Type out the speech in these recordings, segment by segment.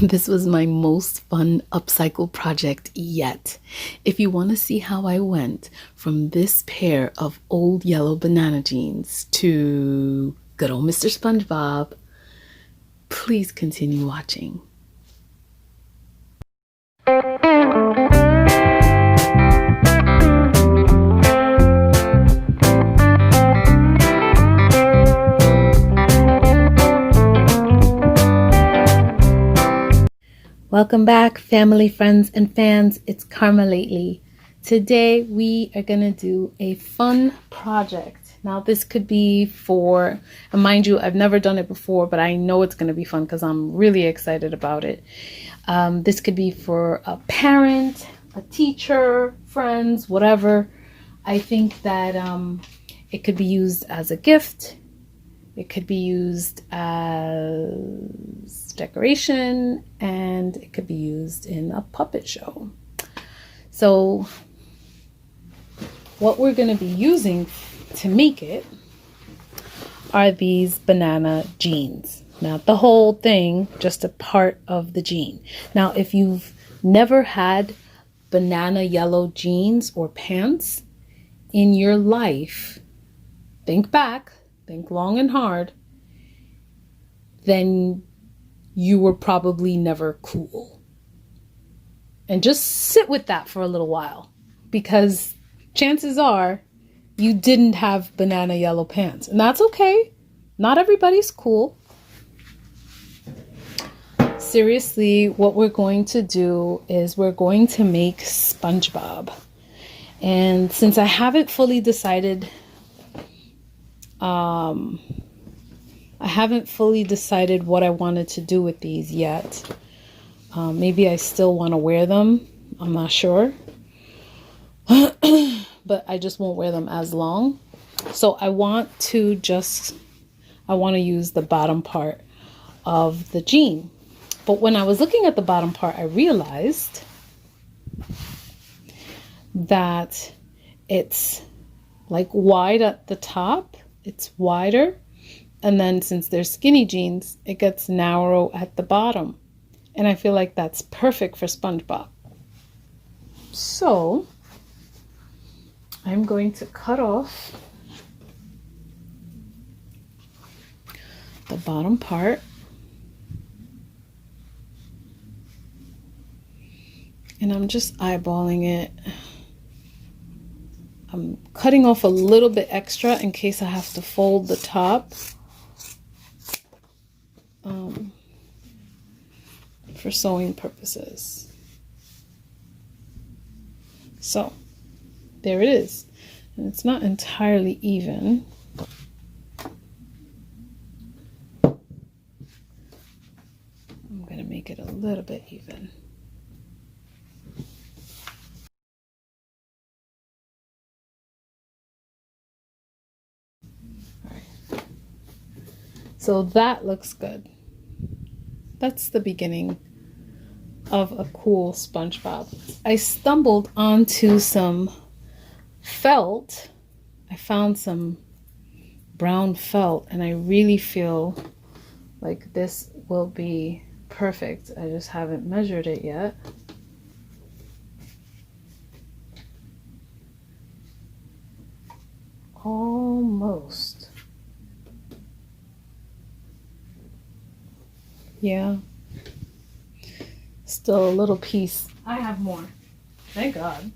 This was my most fun upcycle project yet. If you want to see how I went from this pair of old yellow banana jeans to good old Mr. SpongeBob, please continue watching. Welcome back, family, friends, and fans. It's Karma Lately. Today we are gonna do a fun project. Now this could be for, and mind you, I've never done it before, but I know it's gonna be fun because I'm really excited about it. This could be for a parent, a teacher, friends, whatever. I think that it could be used as a gift. It could be used as decoration, and it could be used in a puppet show. So what we're going to be using to make it are these banana jeans. Not the whole thing, just a part of the jean. Now, if you've never had banana yellow jeans or pants in your life, think back. Think long and hard, then you were probably never cool. And just sit with that for a little while, because chances are you didn't have banana yellow pants, and that's okay. Not everybody's cool. Seriously, what we're going to do is we're going to make SpongeBob. And since I haven't fully decided what I wanted to do with these yet. Maybe I still want to wear them. I'm not sure. But I just won't wear them as long. So I want to use the bottom part of the jean. But when I was looking at the bottom part, I realized that it's like wide at the top. It's wider, and then since they're skinny jeans, it gets narrow at the bottom, and I feel like that's perfect for SpongeBob. So I'm going to cut off the bottom part, and I'm just eyeballing it. I'm cutting off a little bit extra in case I have to fold the top for sewing purposes. So there it is. And it's not entirely even. I'm going to make it a little bit even. So that looks good. That's the beginning of a cool SpongeBob. I stumbled onto some felt. I found some brown felt, and I really feel like this will be perfect. I just haven't measured it yet. Almost. Yeah, still a little piece. I have more. Thank God.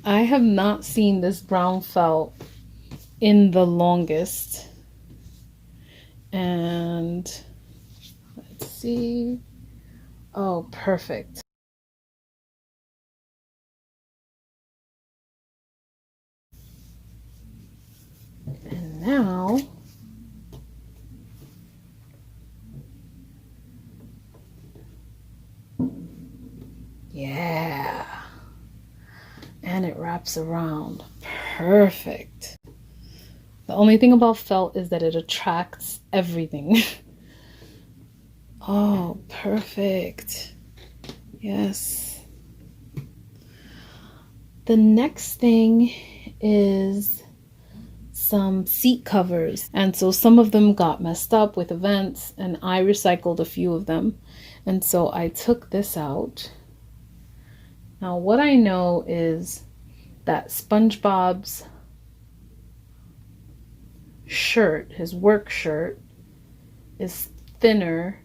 I have not seen this brown felt in the longest. And let's see. Oh, perfect. And now yeah, and it wraps around. Perfect. The only thing about felt is that it attracts everything. Oh, perfect. Yes. The next thing is some seat covers, and so some of them got messed up with events, and I recycled a few of them, and so I took this out. Now what I know is that SpongeBob's shirt, his work shirt, is thinner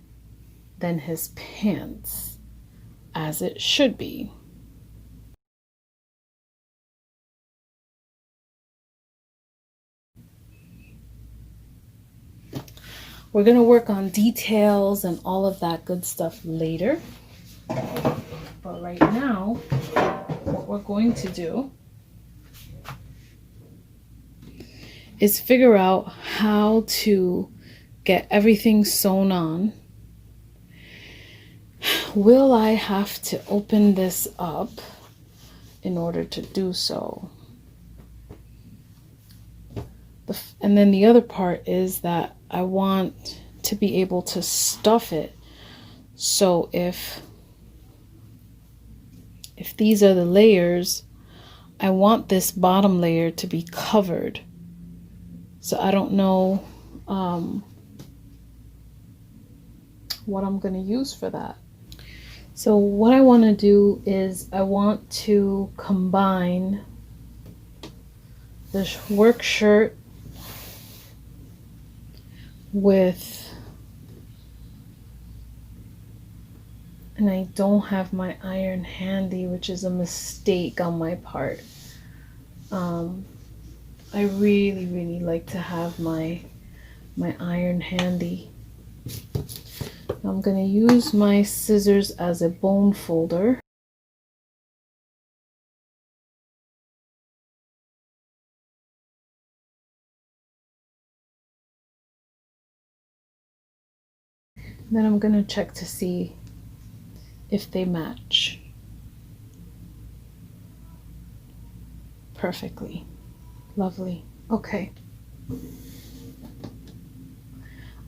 than his pants, as it should be. We're going to work on details and all of that good stuff later. But right now, what we're going to do is figure out how to get everything sewn on. Will I have to open this up in order to do so? And then the other part is that I want to be able to stuff it. So if these are the layers, I want this bottom layer to be covered. So I don't know what I'm going to use for that. So what I want to do is I want to combine this work shirt with, and I don't have my iron handy, which is a mistake on my part. I really like to have my iron handy. I'm going to use my scissors as a bone folder. Then I'm going to check to see if they match perfectly. Lovely. Okay.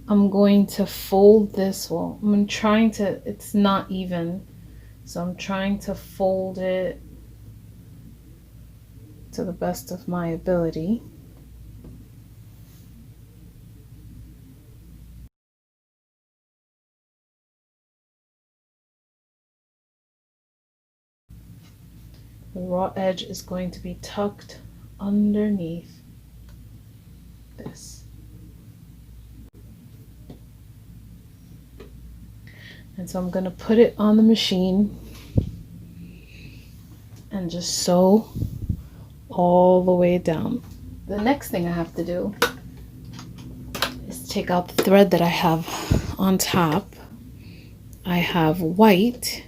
I'm going to fold this. Well, I'm trying to, it's not even, so I'm trying to fold it to the best of my ability. The raw edge is going to be tucked underneath this. And so I'm going to put it on the machine and just sew all the way down. The next thing I have to do is take out the thread that I have on top. I have white.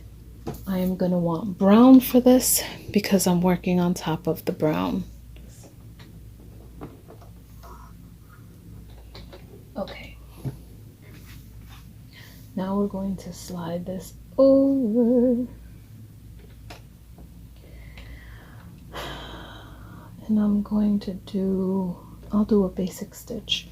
I am going to want brown for this because I'm working on top of the brown. Okay. Now we're going to slide this over. And I'm going to do, I'll do a basic stitch.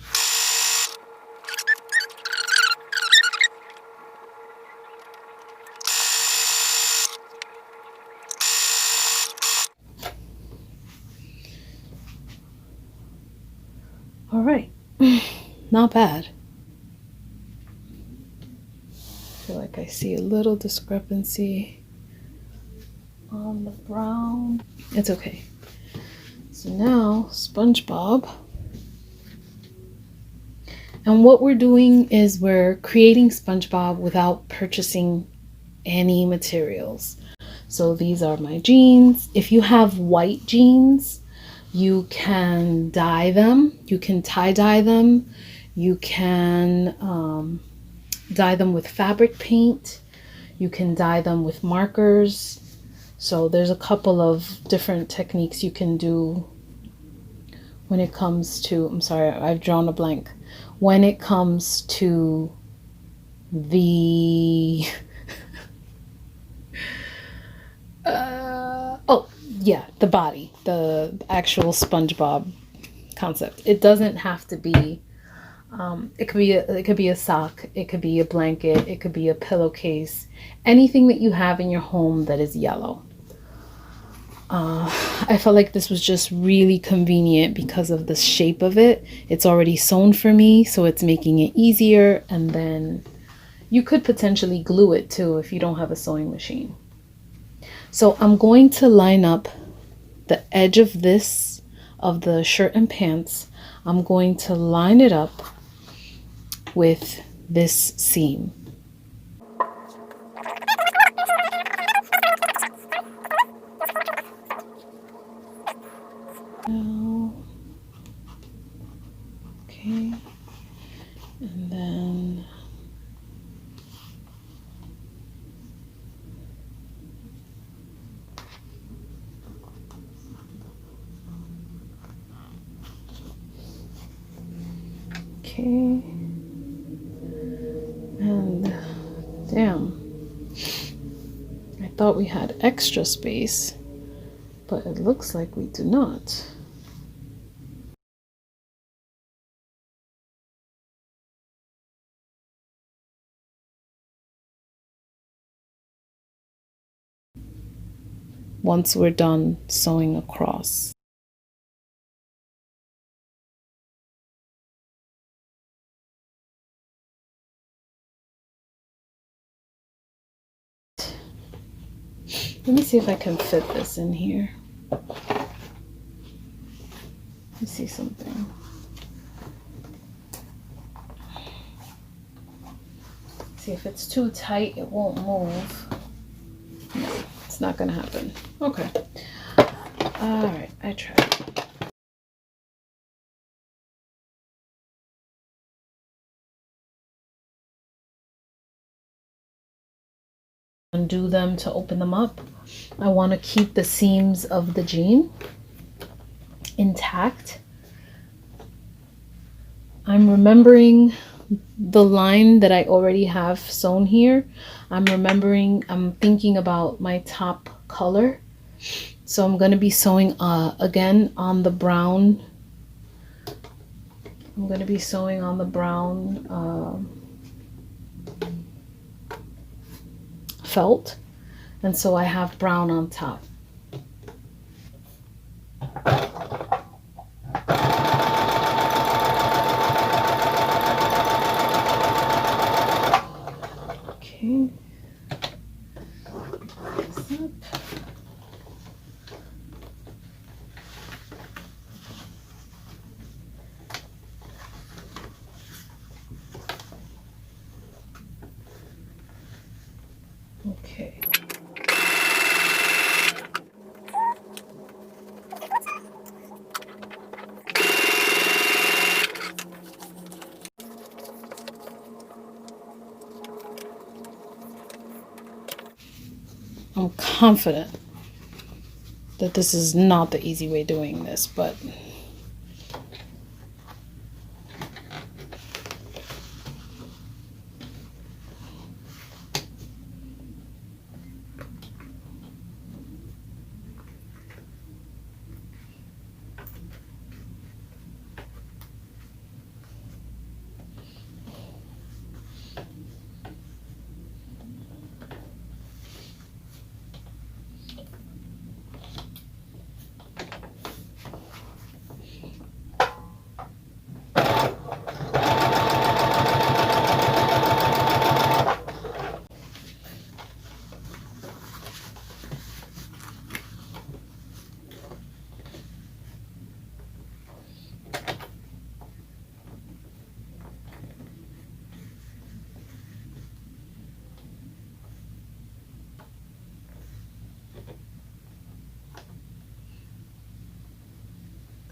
All right, not bad. I feel like I see a little discrepancy on the brown. It's okay. So now SpongeBob. And what we're doing is we're creating SpongeBob without purchasing any materials. So these are my jeans. If you have white jeans, you can dye them. You can tie-dye them. You can dye them with fabric paint. You can dye them with markers. So there's a couple of different techniques you can do when it comes to, I'm sorry, I've drawn a blank. When it comes to the, oh yeah, the body, the actual SpongeBob concept. It doesn't have to be, it could be a sock, it could be a blanket, it could be a pillowcase, anything that you have in your home that is yellow. I felt like this was just really convenient because of the shape of it. It's already sewn for me, so it's making it easier. And then you could potentially glue it too if you don't have a sewing machine. So I'm going to line up the edge of this, of the shirt and pants. I'm going to line it up with this seam. Okay, and then okay, and damn, I thought we had extra space, but it looks like we do not. Once we're done sewing across. Let me see if I can fit this in here. Let me see something. See, if it's too tight, it won't move. No, it's not gonna happen. Okay. All right, I tried. Undo them to open them up. I want to keep the seams of the jean intact. I'm remembering the line that I already have sewn here. I'm thinking about my top color. So I'm going to be sewing again on the brown. I'm going to be sewing on the brown felt, and so I have brown on top. Okay. Okay. I'm confident that this is not the easy way doing this, but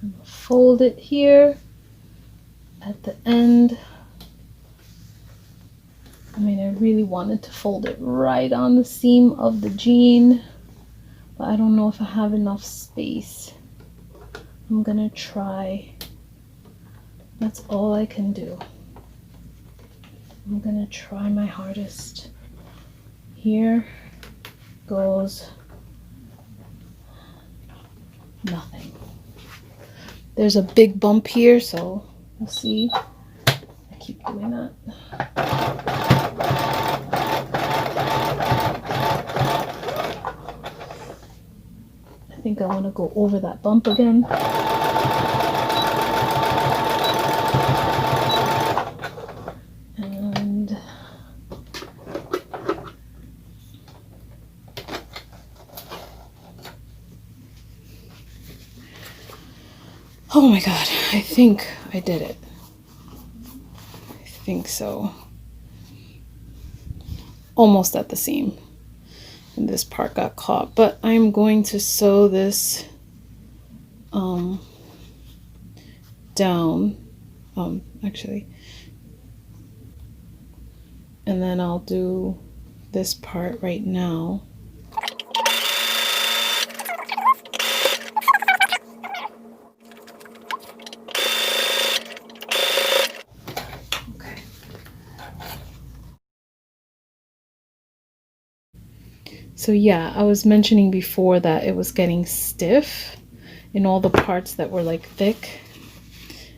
I'm gonna fold it here at the end. I mean, I really wanted to fold it right on the seam of the jean, but I don't know if I have enough space. I'm gonna try. That's all I can do. I'm gonna try my hardest. Here goes nothing. There's a big bump here, so we'll see. I keep doing that. I think I want to go over that bump again. And oh my God, I think I did it. I think so. Almost at the seam. And this part got caught, but I'm going to sew this down, actually, and then I'll do this part right now. Okay. So yeah, I was mentioning before that it was getting stiff in all the parts that were like thick.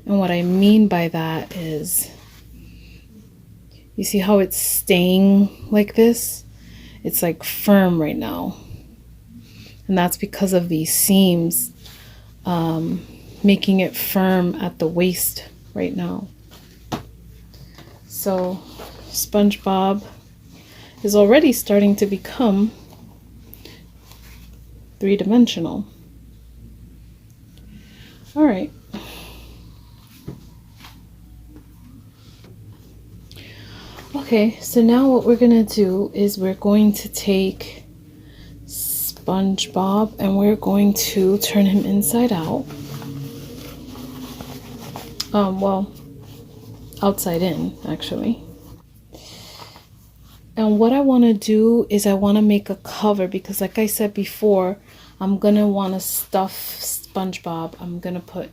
And what I mean by that is, you see how it's staying like this? It's like firm right now. And that's because of these seams making it firm at the waist right now. So SpongeBob is already starting to become three-dimensional. All right. Okay, so now what we're gonna do is we're going to take SpongeBob and we're going to turn him inside out. Well, outside in, actually. And what I want to do is I want to make a cover, because like I said before, I'm gonna want to stuff SpongeBob. I'm gonna put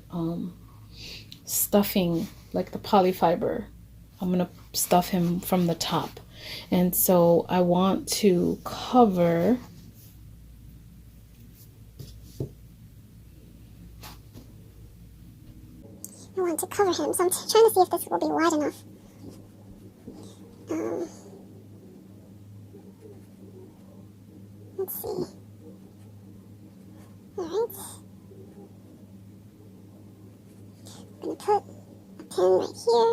stuffing, like the polyfiber. I'm gonna stuff him from the top, and so I want to cover him, so I'm trying to see if this will be wide enough. Let's see. Alright. I'm going to put a pin right here.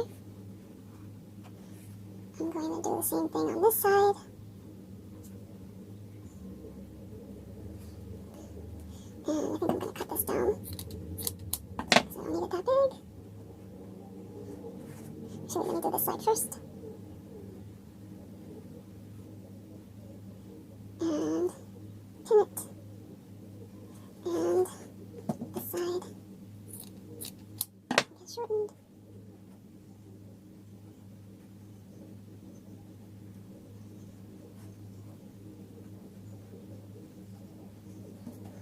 I'm going to do the same thing on this side. And I think I'm going to cut this down, so I don't need it that big. Actually, let me do this side first. And pin it. And this side get shortened.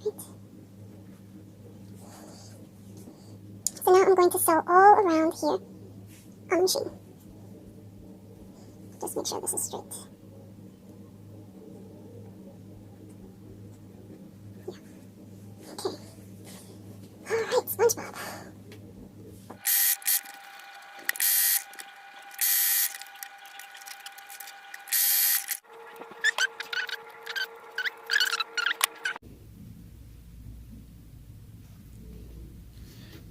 Right. So now I'm going to sew all around here on the machine. Just make sure this is straight. Yeah. Okay. Alright, SpongeBob.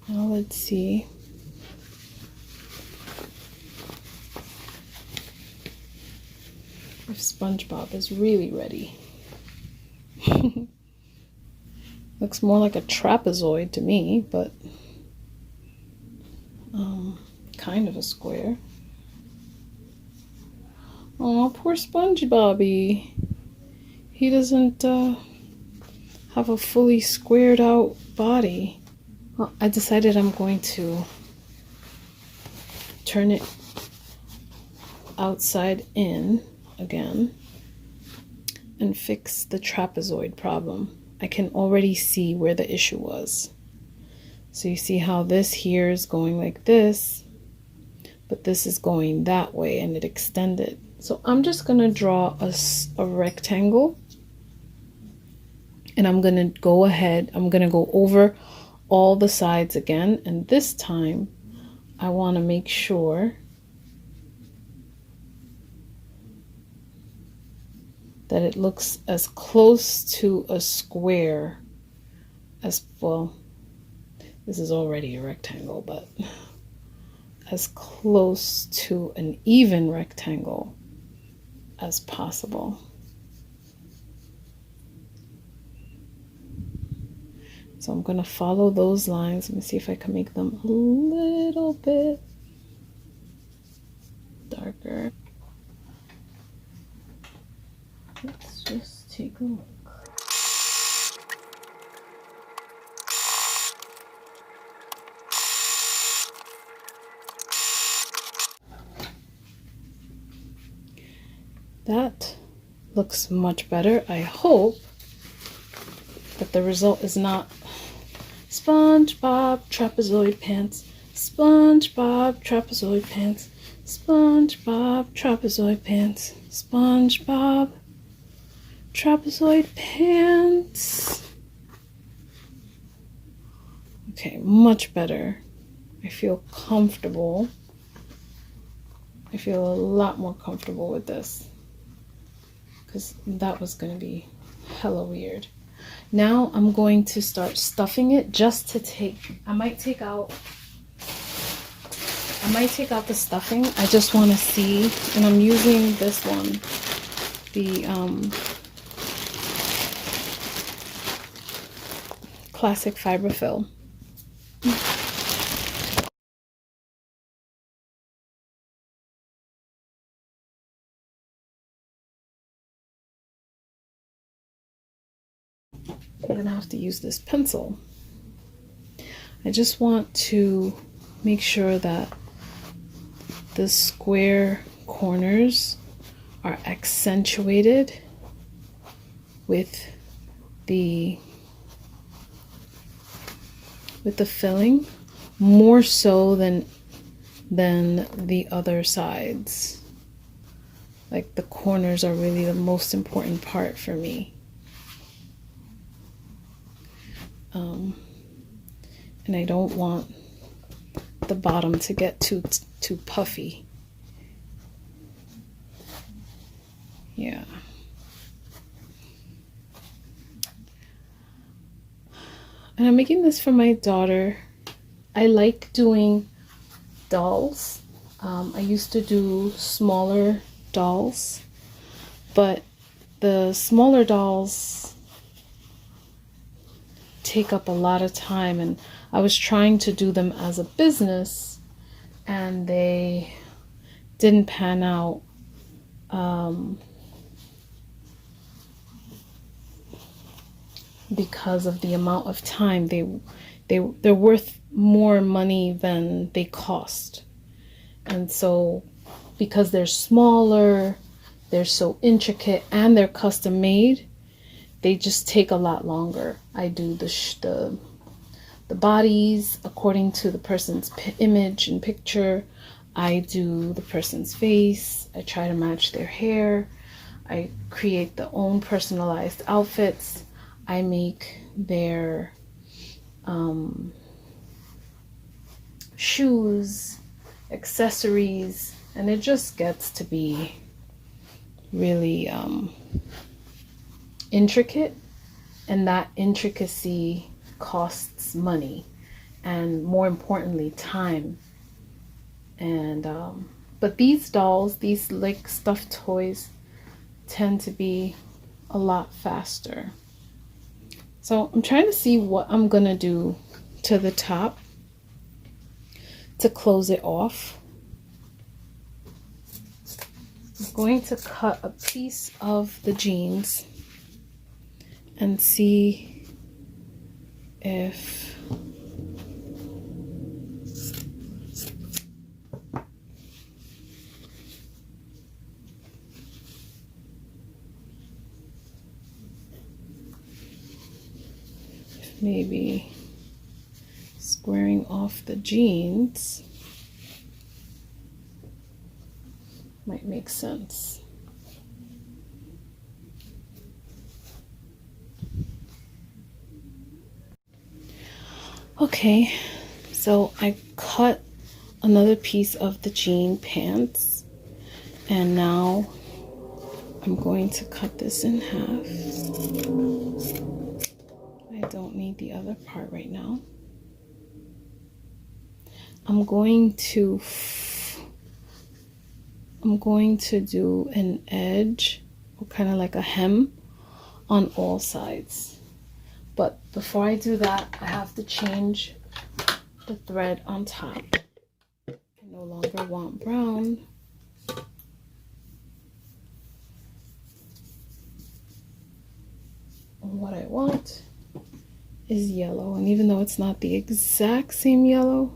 Now let's see. If SpongeBob is really ready. Looks more like a trapezoid to me, but kind of a square. Oh, poor SpongeBobby. He doesn't have a fully squared out body. Well, I decided I'm going to turn it outside in again and fix the trapezoid problem. I can already see where the issue was. So you see how this here is going like this, but this is going that way and it extended. So I'm just gonna draw a rectangle, and I'm gonna go ahead, I'm gonna go over all the sides again, and this time I want to make sure that it looks as close to a square as well. This is already a rectangle, but as close to an even rectangle as possible. So I'm going to follow those lines. Let me see if I can make them a little bit darker. Let's just take a look. That looks much better. I hope that the result is not SpongeBob trapezoid pants, SpongeBob trapezoid pants, SpongeBob trapezoid pants, SpongeBob trapezoid pants. Okay, much better. I feel comfortable. I feel a lot more comfortable with this, because that was going to be hella weird. Now I'm going to start stuffing it just to I might take out the stuffing. I just want to see, and I'm using this one, the classic fiberfill. I'm gonna have to use this pencil. I just want to make sure that the square corners are accentuated with the filling more so than the other sides. Like, the corners are really the most important part for me. And I don't want the bottom to get too puffy. Yeah. And I'm making this for my daughter. I like doing dolls. I used to do smaller dolls, but the smaller dolls take up a lot of time, and I was trying to do them as a business and they didn't pan out. Because of the amount of time, they're worth more money than they cost. And so, because they're smaller, they're so intricate, and they're custom made, they just take a lot longer. I do the bodies according to the person's image and picture. I do the person's face. I try to match their hair. I create their own personalized outfits. I make their shoes, accessories, and it just gets to be really intricate, and that intricacy costs money, and more importantly, time. And but these dolls, these like stuffed toys, tend to be a lot faster. So I'm trying to see what I'm gonna do to the top to close it off. I'm going to cut a piece of the jeans and see if maybe squaring off the jeans might make sense. Okay, so I cut another piece of the jean pants, and now I'm going to cut this in half. I don't need need the other part right now. I'm going to do an edge, or kind of like a hem, on all sides. But before I do that, I have to change the thread on top. I no longer want brown. And what I want is yellow. And even though it's not the exact same yellow,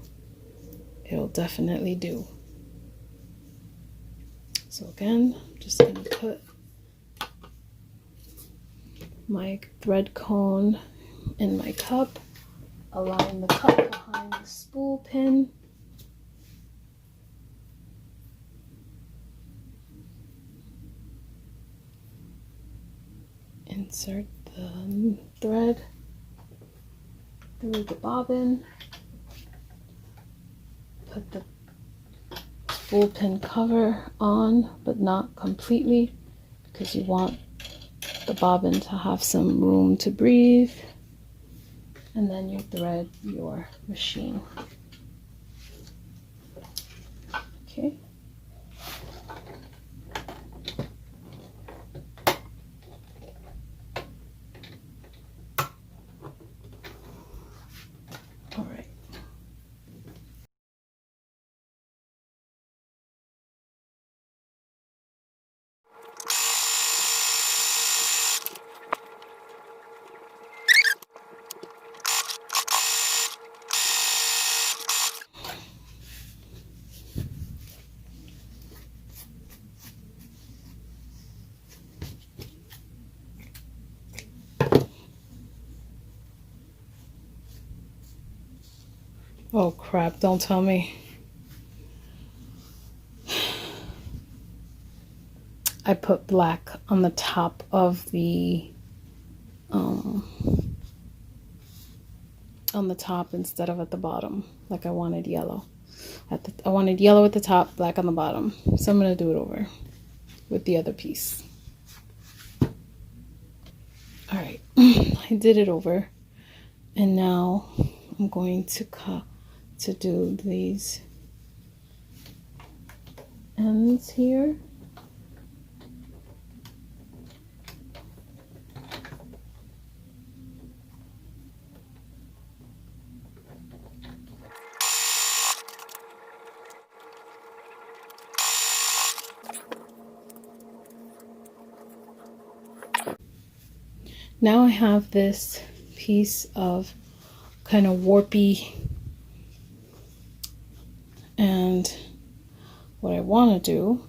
it'll definitely do. So again, I'm just going to put my thread cone in my cup, align the cup behind the spool pin, insert the thread through the bobbin, put the spool pin cover on, but not completely, because you want the bobbin to have some room to breathe, and then you thread your machine. Okay. All right. Oh crap, don't tell me. I put black on the top of the on the top instead of at the bottom, like I wanted yellow. I wanted yellow at the top, black on the bottom. So I'm gonna do it over with the other piece. All right, I did it over, and now I'm going to do these ends here. Now I have this piece of kind of warpy, and what I want to do,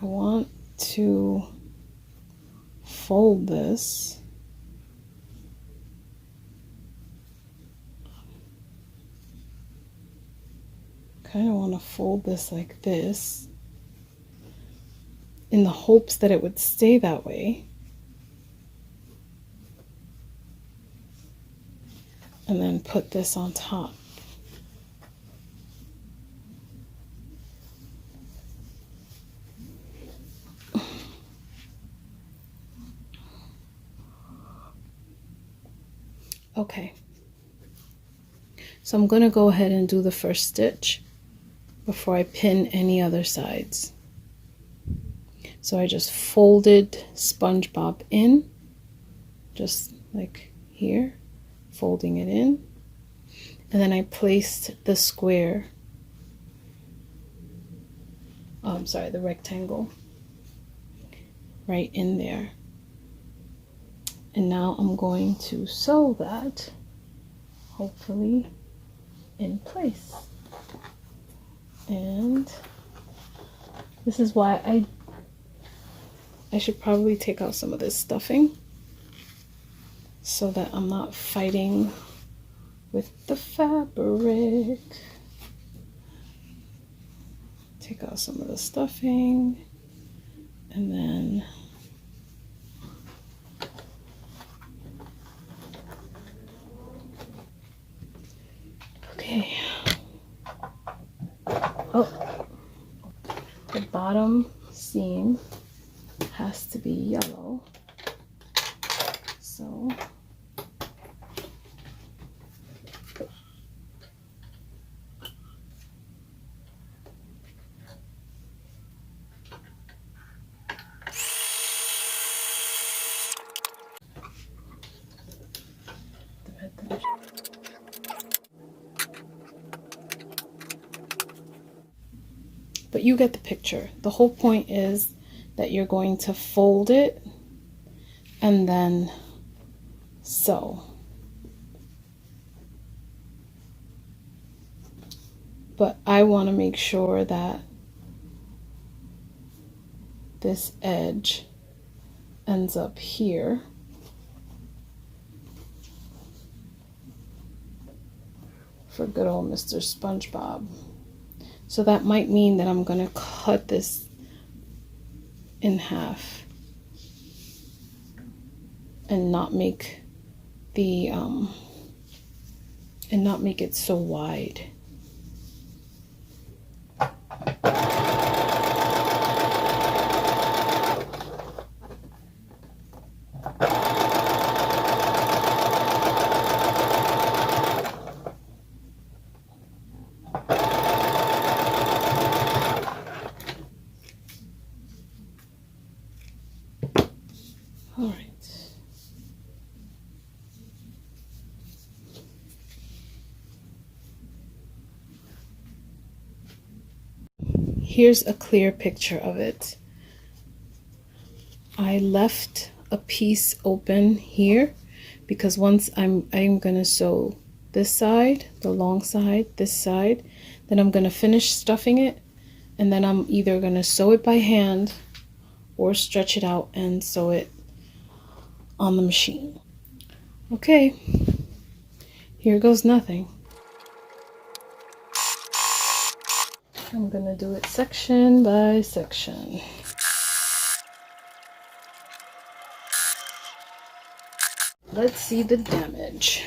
I want to fold this like this, in the hopes that it would stay that way, and then put this on top. Okay, so I'm going to go ahead and do the first stitch before I pin any other sides. So I just folded SpongeBob in, just like here, folding it in, and then I placed the square, the rectangle right in there. And now I'm going to sew that, hopefully, in place. And this is why I should probably take out some of this stuffing so that I'm not fighting with the fabric. Take out some of the stuffing, and then okay. Oh, the bottom seam has to be yellow. So but you get the picture. The whole point is that you're going to fold it and then sew. But I want to make sure that this edge ends up here. For good old Mr. SpongeBob. So that might mean that I'm going to cut this in half and not make the and not make it so wide. All right. Here's a clear picture of it. I left a piece open here because once I'm gonna sew this side, the long side, this side, then I'm gonna finish stuffing it, and then I'm either gonna sew it by hand or stretch it out and sew it on the machine. Okay, here goes nothing. I'm gonna do it section by section. Let's see the damage.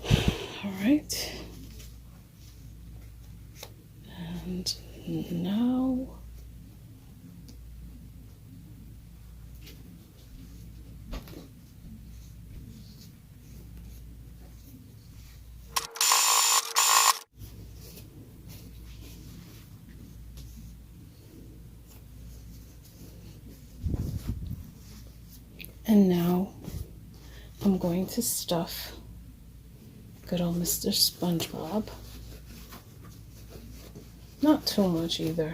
All right. And now I'm going to stuff good old Mr. SpongeBob. Not too much either.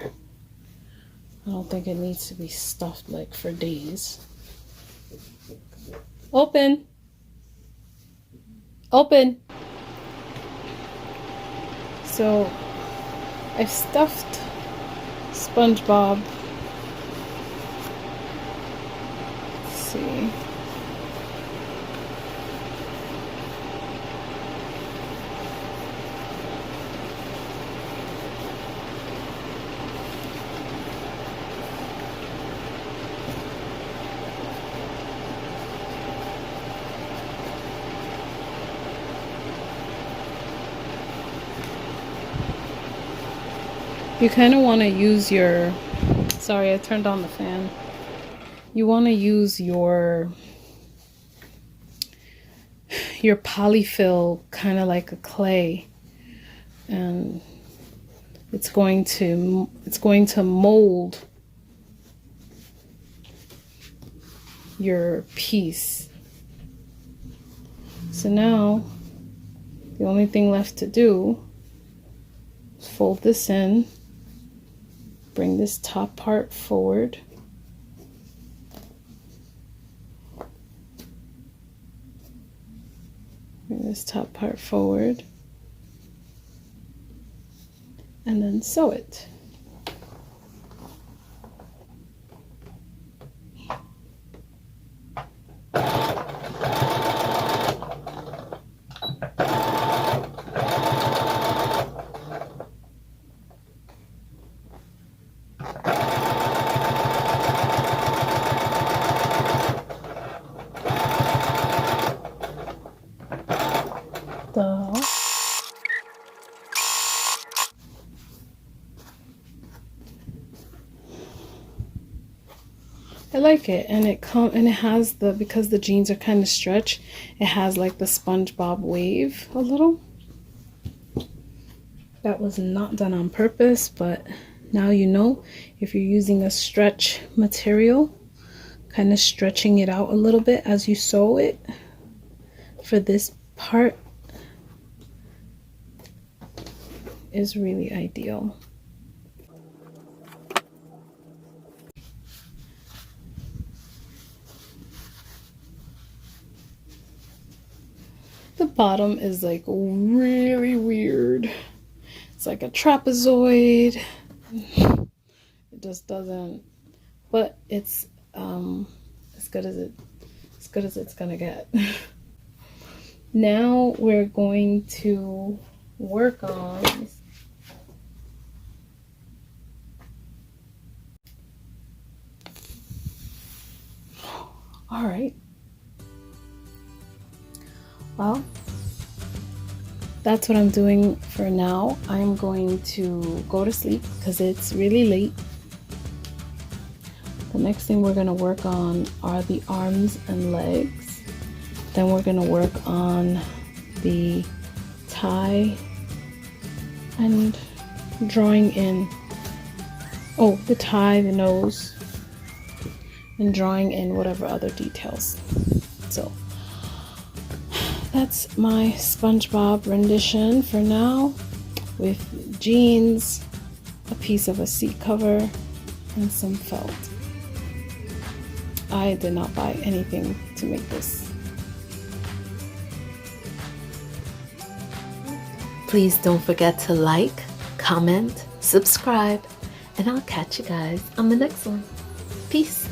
I don't think it needs to be stuffed like for days. Open! Open! So I've stuffed SpongeBob. Let's see. You kind of want to use your, sorry, I turned on the fan. You want to use your polyfill kind of like a clay, and it's going to mold your piece. So now the only thing left to do is fold this in. Bring this top part forward. Bring this top part forward. And then sew it. I like it, and it has the, because the jeans are kind of stretched, it has like the SpongeBob wave a little. That was not done on purpose, but now you know, if you're using a stretch material, kind of stretching it out a little bit as you sew it for this part is really ideal. The bottom is like really weird. It's like a trapezoid. It just doesn't, but it's as good as it's gonna get. Now we're going to work on all right. Well, that's what I'm doing for now. I'm going to go to sleep because it's really late. The next thing we're going to work on are the arms and legs. Then we're going to work on the tie and drawing in, the tie, the nose, and drawing in whatever other details. So that's my SpongeBob rendition for now, with jeans, a piece of a seat cover, and some felt. I did not buy anything to make this. Please don't forget to like, comment, subscribe, and I'll catch you guys on the next one. Peace.